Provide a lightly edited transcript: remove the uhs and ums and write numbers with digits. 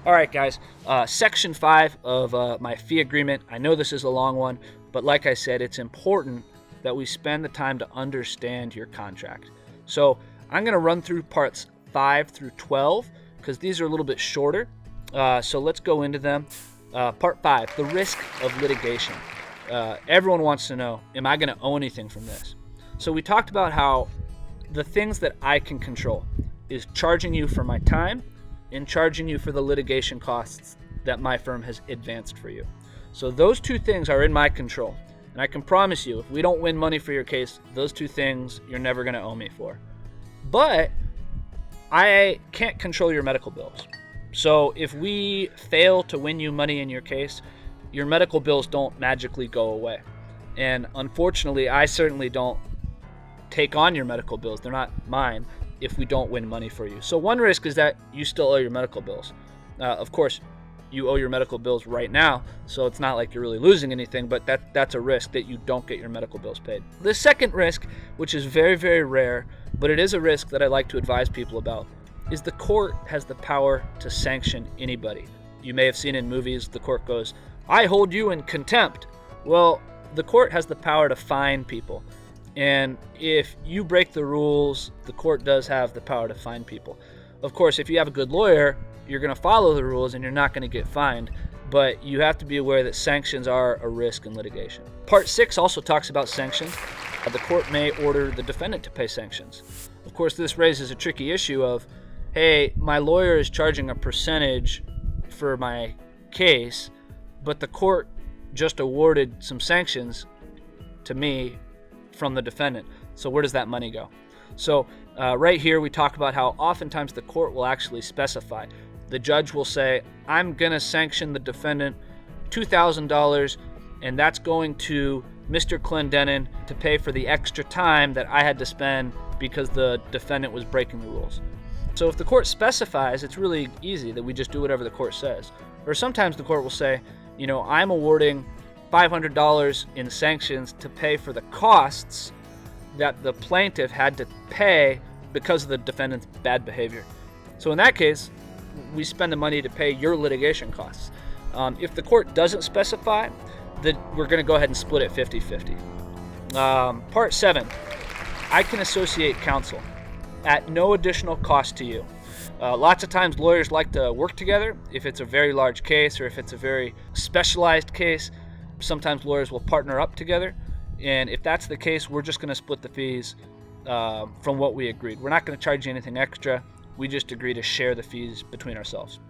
All right, guys. Section 5 of my fee agreement. I know this is a long one, but like I said, it's important that we spend the time to understand your contract. So I'm going to run through parts 5 through 12 because these are a little bit shorter. So let's go into them. Part 5, the risk of litigation. Everyone wants to know, am I going to owe anything from this? So we talked about how the things that I can control is charging you for my time and charging you for the litigation costs that my firm has advanced for you. So those two things are in my control. And I can promise you, if we don't win money for your case, those two things you're never going to owe me for. But I can't control your medical bills. So if we fail to win you money in your case, your medical bills don't magically go away. And unfortunately, I certainly don't take on your medical bills. They're not mine if we don't win money for you. So one risk is that you still owe your medical bills. Of course, you owe your medical bills right now, so it's not like you're really losing anything, but that's a risk that you don't get your medical bills paid. The second risk, which is very, very rare, but it is a risk that I like to advise people about, is the court has the power to sanction anybody. You may have seen in movies, the court goes, "I hold you in contempt." Well, the court has the power to fine people. And if you break the rules, the court does have the power to fine people. Of course, if you have a good lawyer, you're going to follow the rules and you're not going to get fined. But you have to be aware that sanctions are a risk in litigation. Part 6 also talks about sanctions. The court may order the defendant to pay sanctions. Of course, this raises a tricky issue of, hey, my lawyer is charging a percentage for my case, but the court just awarded some sanctions to me from the defendant. So where does that money go? So right here we talk about how oftentimes the court will actually specify. The judge will say, I'm going to sanction the defendant $2,000, and that's going to Mr. Clendenin to pay for the extra time that I had to spend because the defendant was breaking the rules. So if the court specifies, it's really easy that we just do whatever the court says. Or sometimes the court will say, I'm awarding $500 in sanctions to pay for the costs that the plaintiff had to pay because of the defendant's bad behavior. So in that case, we spend the money to pay your litigation costs. If the court doesn't specify, then we're going to go ahead and split it 50-50. Part 7, I can associate counsel at no additional cost to you. Lots of times lawyers like to work together if it's a very large case or if it's a very specialized case. Sometimes lawyers will partner up together, and if that's the case, we're just going to split the fees from what we agreed. We're not going to charge you anything extra. We just agree to share the fees between ourselves.